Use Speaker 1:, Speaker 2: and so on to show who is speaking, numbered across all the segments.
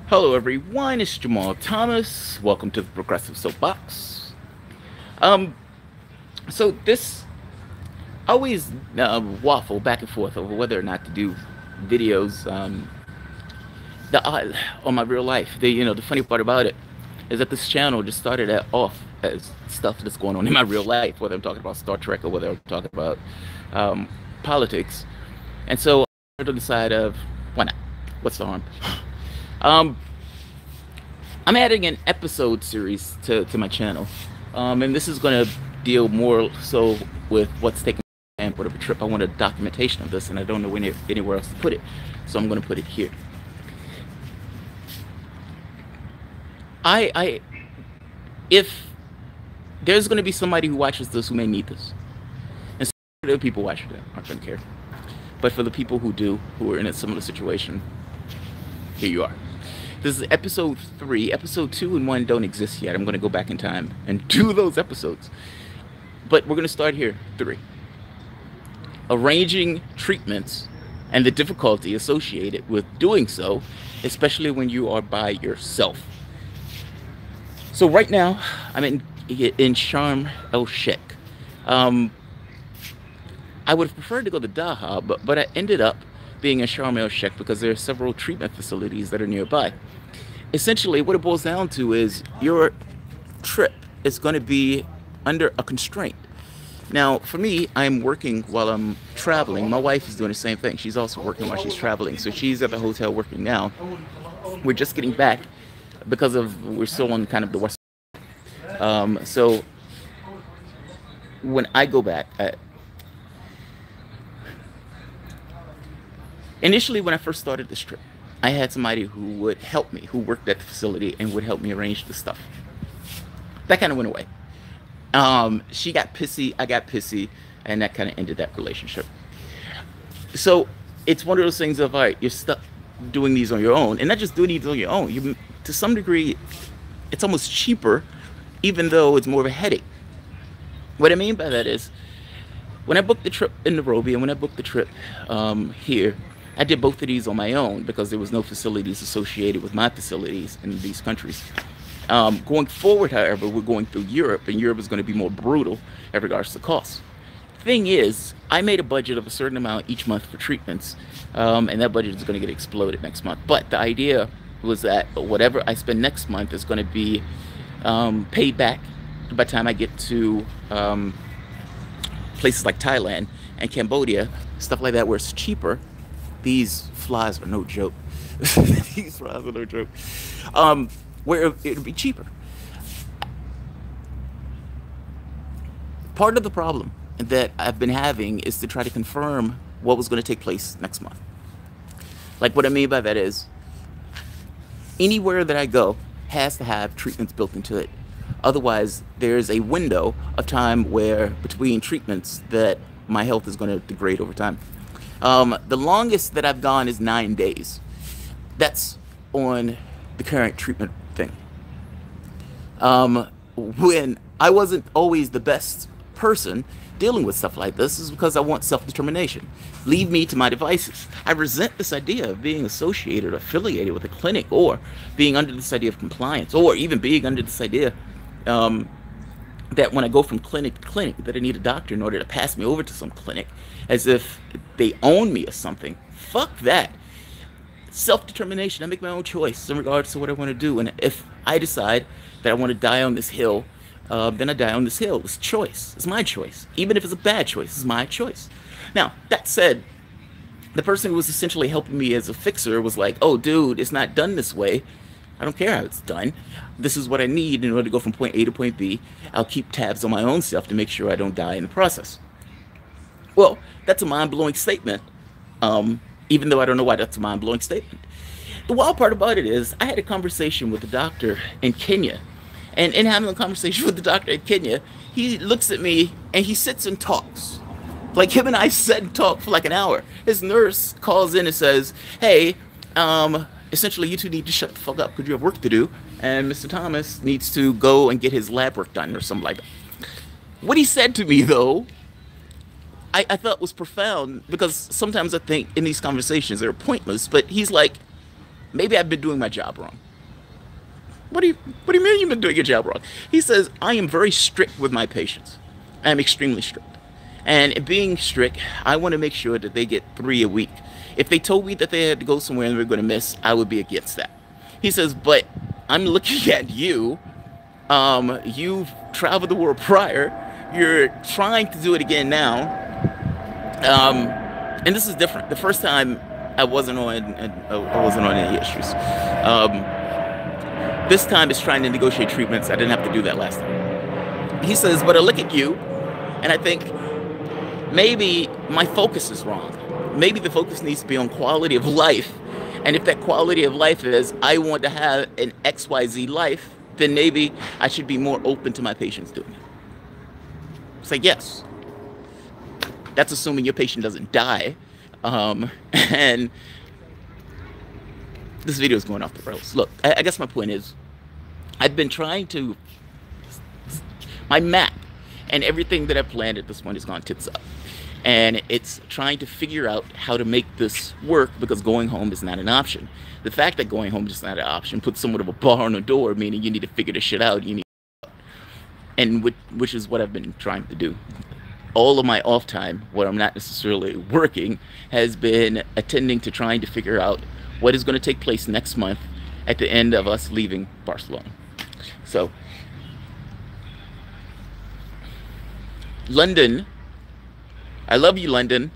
Speaker 1: Hello everyone, it's Jamal Thomas. Welcome to the Progressive Soapbox. Um, so this always waffle back and forth over whether or not to do videos on my real life. The funny part about it is that this channel just started off as stuff that's going on in my real life, whether I'm talking about Star Trek or whether I'm talking about um, politics. And so I started on the side of why not? What's the harm? Um, I'm adding an episode series to my channel, and this is going to deal more so with what's taking place for the trip. I want a documentation of this, and I don't know anywhere else to put it, so I'm going to put it here. If there's going to be somebody who watches this who may need this, and some other people watching it aren't going to care, but for the people who do, who are in a similar situation, here you are. This is episode 3. Episode 2 and 1 don't exist yet. I'm going to go back in time and do those episodes. But we're going to start here, 3. Arranging treatments and the difficulty associated with doing so, especially when you are by yourself. So right now, I'm in Sharm el-Sheikh. I would have preferred to go to Daha, but I ended up being in Sharm el-Sheikh because there are several treatment facilities that are nearby. Essentially, what it boils down to is your trip is going to be under a constraint. Now, for me, I'm working while I'm traveling. My wife is doing the same thing. She's also working while she's traveling. So she's at the hotel working now. We're just getting back because we're still on kind of the west. So when I go back, initially, when I first started this trip, I had somebody who would help me, who worked at the facility and would help me arrange the stuff. That kind of went away. She got pissy, I got pissy, and that kind of ended that relationship. So it's one of those things of, all right, you're stuck doing these on your own, and not just doing these on your own. To some degree, it's almost cheaper, even though it's more of a headache. What I mean by that is, when I booked the trip in Nairobi and when I booked the trip here, I did both of these on my own because there was no facilities associated with my facilities in these countries. Going forward, however, we're going through Europe, and Europe is going to be more brutal in regards to costs. Thing is, I made a budget of a certain amount each month for treatments, and that budget is going to get exploded next month. But the idea was that whatever I spend next month is going to be paid back by the time I get to places like Thailand and Cambodia, stuff like that, where it's cheaper. These flies are no joke. These flies are no joke. Where it'll be cheaper. Part of the problem that I've been having is to try to confirm what was going to take place next month. Like, what I mean by that is, anywhere that I go has to have treatments built into it. Otherwise, there's a window of time where between treatments that my health is going to degrade over time. The longest that I've gone is 9 days. That's on the current treatment thing. When I wasn't always the best person dealing with stuff like this, is because I want self-determination. Leave me to my devices. I resent this idea of being associated or affiliated with a clinic, or being under this idea of compliance, or even being under this idea that when I go from clinic to clinic, that I need a doctor in order to pass me over to some clinic, as if they own me or something. Fuck that. Self-determination. I make my own choice in regards to what I want to do. And if I decide that I want to die on this hill, then I die on this hill. It's choice. It's my choice. Even if it's a bad choice, it's my choice. Now, that said, the person who was essentially helping me as a fixer was like, oh, dude, it's not done this way. I don't care how it's done. This is what I need in order to go from point A to point B. I'll keep tabs on my own stuff to make sure I don't die in the process. Well, that's a mind-blowing statement, even though I don't know why that's a mind-blowing statement. The wild part about it is, I had a conversation with the doctor in Kenya. And in having a conversation with the doctor in Kenya, he looks at me and he sits and talks. Like, him and I sit and talk for like an hour. His nurse calls in and says, hey, essentially, you two need to shut the fuck up because you have work to do, and Mr. Thomas needs to go and get his lab work done or something like that. What he said to me, though, I thought was profound, because sometimes I think in these conversations they're pointless, but he's like, maybe I've been doing my job wrong. What do you mean you've been doing your job wrong? He says, I am very strict with my patients. I am extremely strict. And being strict, I want to make sure that they get 3 a week. If they told me that they had to go somewhere and they were going to miss, I would be against that. He says, but I'm looking at you. You've traveled the world prior. You're trying to do it again now. And this is different. The first time I wasn't on any issues. This time it's trying to negotiate treatments. I didn't have to do that last time. He says, but I look at you and I think maybe my focus is wrong. Maybe the focus needs to be on quality of life. And if that quality of life is, I want to have an XYZ life, then maybe I should be more open to my patients doing it. It's like, yes. That's assuming your patient doesn't die. And this video is going off the rails. Look, I guess my point is, I've been trying to, my map and everything that I've planned at this point has gone tits up. And it's trying to figure out how to make this work because going home is not an option. The fact that going home is not an option puts somewhat of a bar on the door, meaning you need to figure this shit out. You need, and which is what I've been trying to do. All of my off time, where I'm not necessarily working, has been attending to trying to figure out what is going to take place next month at the end of us leaving Barcelona. So, London, I love you, London,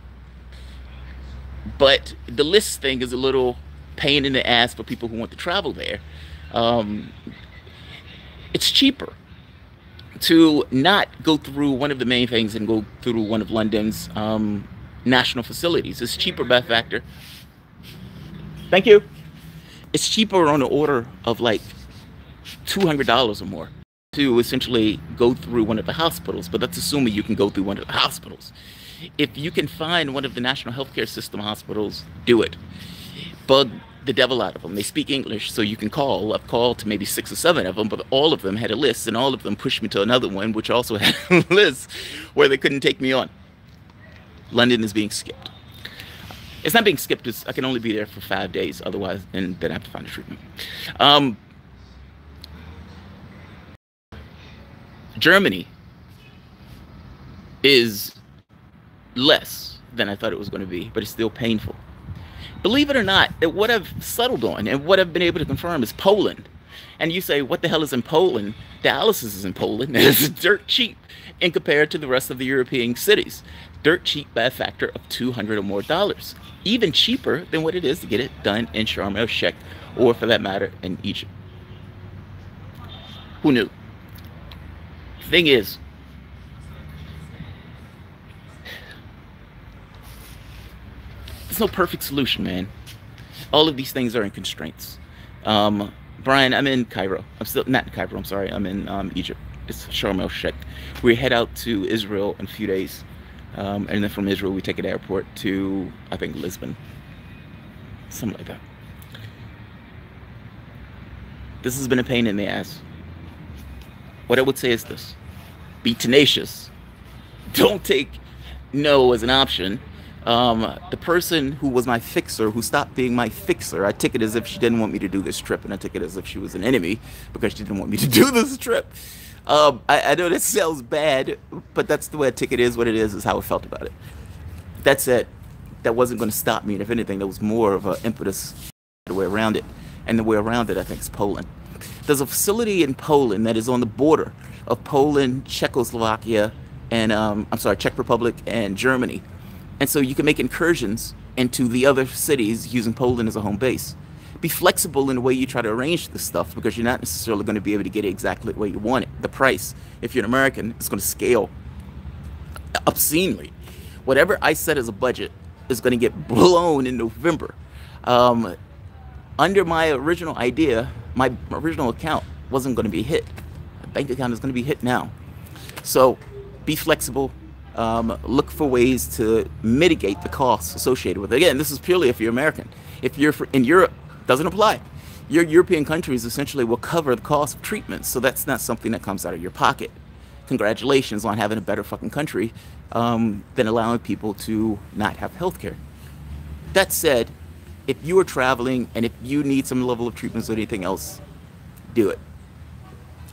Speaker 1: but the list thing is a little pain in the ass for people who want to travel there. It's cheaper to not go through one of the main things and go through one of London's national facilities. It's cheaper by factor. Thank you. It's cheaper on the order of like $200 or more to essentially go through one of the hospitals, but that's assuming you can go through one of the hospitals. If you can find one of the national healthcare system hospitals, do it. Bug the devil out of them. They speak English, so you can call. I've called to maybe 6 or 7 of them, but all of them had a list, and all of them pushed me to another one, which also had a list where they couldn't take me on. London is being skipped. It's not being skipped. It's, I can only be there for 5 days, otherwise, and then I have to find a treatment. Germany is less than I thought it was going to be, but it's still painful. Believe it or not, what I've settled on and what I've been able to confirm is Poland. And you say, what the hell is in Poland? Dialysis is in Poland. It's dirt cheap in compared to the rest of the European cities. Dirt cheap by a factor of $200 or more. Even cheaper than what it is to get it done in Sharm el-Sheikh, or for that matter, in Egypt. Who knew? The thing is, there's no perfect solution, man. All of these things are in constraints. Brian, I'm in Cairo. I'm still not in Cairo. I'm sorry. I'm in Egypt. It's Sharm el-Sheikh. We head out to Israel in a few days, and then from Israel we take an airport to, I think, Lisbon, something like that. This has been a pain in the ass. What I would say is this: be tenacious. Don't take no as an option. The person who was my fixer, who stopped being my fixer, I took it as if she didn't want me to do this trip, and I took it as if she was an enemy because she didn't want me to do this trip. I know this sounds bad, but that's the way I took it. Is what it is how I felt about it. That said, that wasn't going to stop me, and if anything, there was more of an impetus the way around it, and the way around it, I think, is Poland. There's a facility in Poland that is on the border of Poland, Czechoslovakia, and Czech Republic and Germany. And so you can make incursions into the other cities using Poland as a home base. Be flexible in the way you try to arrange this stuff, because you're not necessarily going to be able to get it exactly the way you want it. The price, if you're an American, is going to scale obscenely. Whatever I set as a budget is going to get blown in November. Under my original idea, my original account wasn't going to be hit. My bank account is going to be hit now. So be flexible. Look for ways to mitigate the costs associated with it. Again, this is purely if you're American. If you're in Europe, doesn't apply. Your European countries essentially will cover the cost of treatment, so that's not something that comes out of your pocket. Congratulations on having a better fucking country than allowing people to not have health care. That said, if you are traveling and if you need some level of treatments or anything else, do it.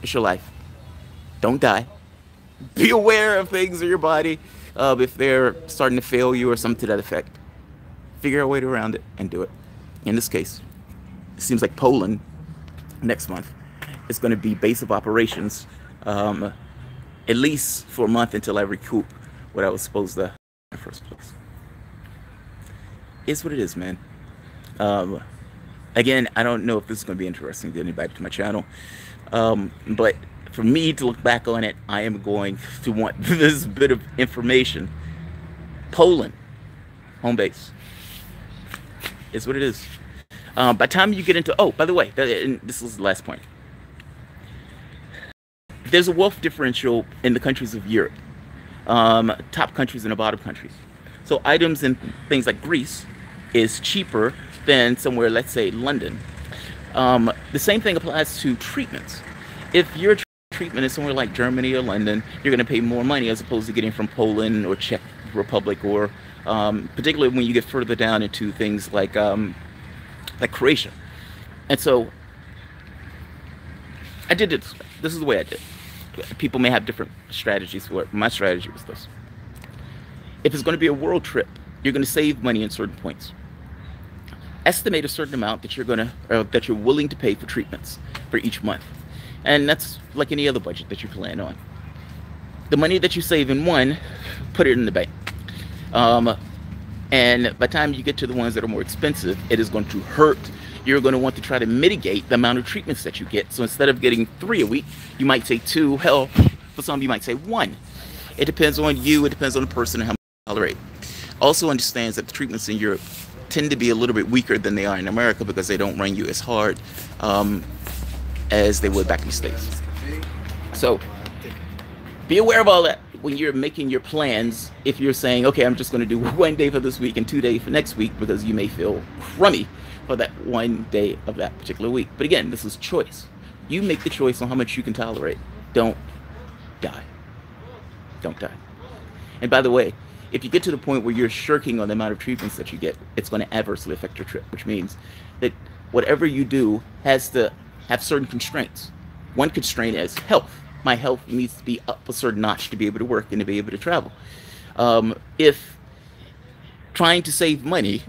Speaker 1: It's your life. Don't die. Be aware of things in your body if they're starting to fail you or something to that effect. Figure a way around it and do it. In this case, it seems like Poland next month is going to be base of operations, at least for a month until I recoup what I was supposed to in the first place. It's what it is, man. Again, I don't know if this is going to be interesting to anybody to my channel, but for me to look back on it, I am going to want this bit of information. Poland, home base. It's what it is. By the time you get into, oh, by the way, and this is the last point. There's a wealth differential in the countries of Europe. Top countries and the bottom countries. So items in things like Greece is cheaper than somewhere, let's say, London. The same thing applies to treatments. If your treatment is somewhere like Germany or London, you're going to pay more money as opposed to getting from Poland or Czech Republic, or particularly when you get further down into things like Croatia. And so I did it this way. This is the way I did. People may have different strategies for it. My strategy was this. If it's going to be a world trip, you're going to save money in certain points. Estimate a certain amount that you're willing to pay for treatments for each month. And that's like any other budget that you plan on. The money that you save in one, put it in the bank. And by the time you get to the ones that are more expensive, it is going to hurt. You're going to want to try to mitigate the amount of treatments that you get. So instead of getting 3 a week, you might say 2. Hell, for some you might say 1. It depends on you. It depends on the person and how much you tolerate. Also understands that the treatments in Europe tend to be a little bit weaker than they are in America because they don't run you as hard as they would back in the States. So be aware of all that when you're making your plans. If you're saying, okay, I'm just going to do 1 day for this week and 2 days for next week, because you may feel crummy for that 1 day of that particular week. But again, this is choice. You make the choice on how much you can tolerate. Don't die. Don't die. And by the way, if you get to the point where you're shirking on the amount of treatments that you get, it's going to adversely affect your trip, which means that whatever you do has to have certain constraints. One constraint is health. My health needs to be up a certain notch to be able to work and to be able to travel. If trying to save money,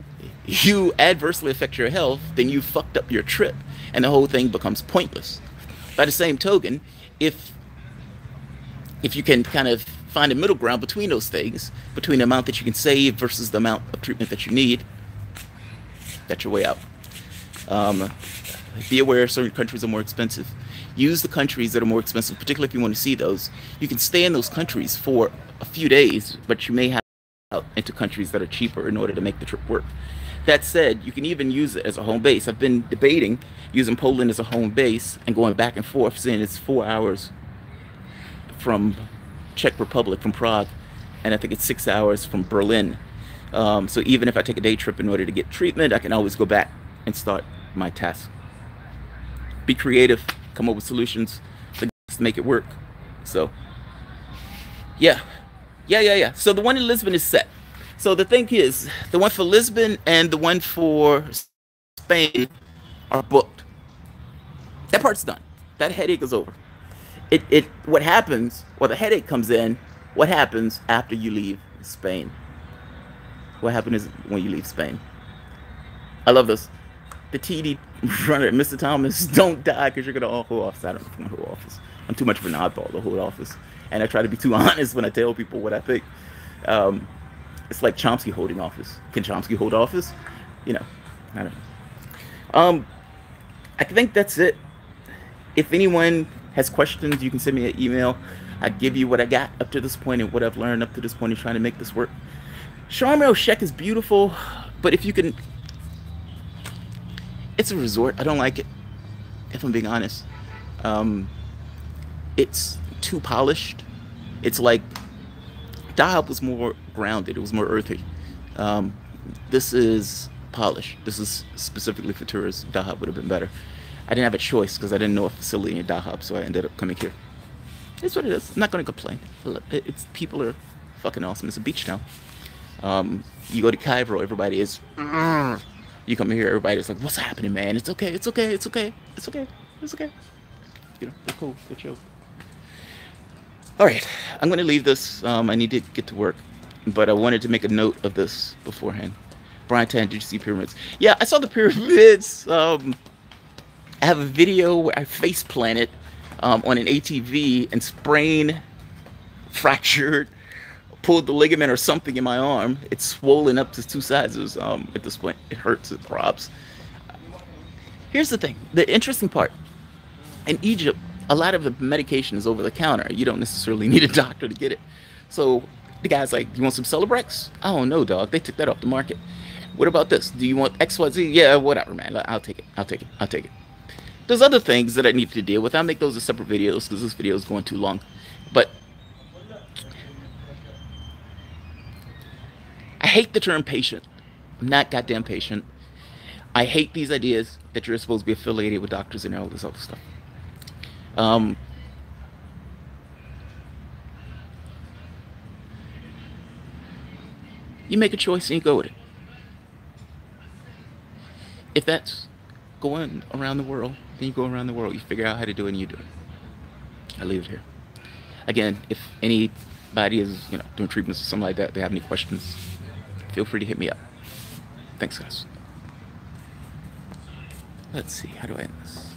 Speaker 1: you adversely affect your health, then you fucked up your trip and the whole thing becomes pointless. By the same token, if you can kind of find a middle ground between those things, between the amount that you can save versus the amount of treatment that you need, that's your way out. Be aware certain countries are more expensive. Use the countries that are more expensive, particularly if you want to see those. You can stay in those countries for a few days, but you may have to out into countries that are cheaper in order to make the trip work. That said, you can even use it as a home base. I've been debating using Poland as a home base and going back and forth, saying it's 4 hours from Czech Republic, from Prague, and I think it's 6 hours from Berlin. So even if I take a day trip in order to get treatment, I can always go back and start my task. Be creative, come up with solutions to make it work. So yeah. So the one in Lisbon is set. So the thing is, the one for Lisbon and the one for Spain are booked. That part's done. That headache is over. What happens, well, the headache comes in, what happens after you leave Spain? What happens is when you leave Spain? I love this. The TD runner, Mr. Thomas, don't die because you're going to hold office. I don't know if I'm going to hold office. I'm too much of an oddball to hold office. And I try to be too honest when I tell people what I think. It's like Chomsky holding office. Can Chomsky hold office? You know, I don't know. I think that's it. If anyone has questions, you can send me an email. I give you what I got up to this point and what I've learned up to this point in trying to make this work. Sharm el-Sheikh is beautiful, but if you can, it's a resort. I don't like it, if I'm being honest. It's too polished. It's like Dahab was more grounded. It was more earthy. This is polished. This is specifically for tourists. Dahab would have been better. I didn't have a choice because I didn't know a facility in Dahab, so I ended up coming here. It's what it is. I'm not going to complain. People are fucking awesome. It's a beach town. You go to Cairo, everybody is You come here, everybody's like, "What's happening, man? It's okay. It's okay. It's okay. It's okay. It's okay." You know, they're cool. They're chill. All right, I'm going to leave this. I need to get to work, but I wanted to make a note of this beforehand. Brian Tan, did you see pyramids? Yeah, I saw the pyramids. I have a video where I face planted on an ATV and sprained, fractured, pulled the ligament or something in my arm. It's swollen up to two sizes at this point. It hurts, it throbs. Here's the thing, the interesting part. In Egypt, a lot of the medication is over the counter. You don't necessarily need a doctor to get it. So the guy's like, "You want some Celebrex?" "I don't know, dog. They took that off the market." "What about this? Do you want XYZ?" "Yeah, whatever, man. I'll take it. I'll take it. I'll take it." There's other things that I need to deal with. I'll make those as separate videos because this video is going too long. But I hate the term patient. I'm not goddamn patient. I hate these ideas that you're supposed to be affiliated with doctors and all this other stuff. You make a choice and you go with it. If that's going around the world, then you go around the world. You figure out how to do it and you do it. I leave it here. Again, if anybody is, doing treatments or something like that, they have any questions, feel free to hit me up. Thanks, guys. Let's see, how do I end this?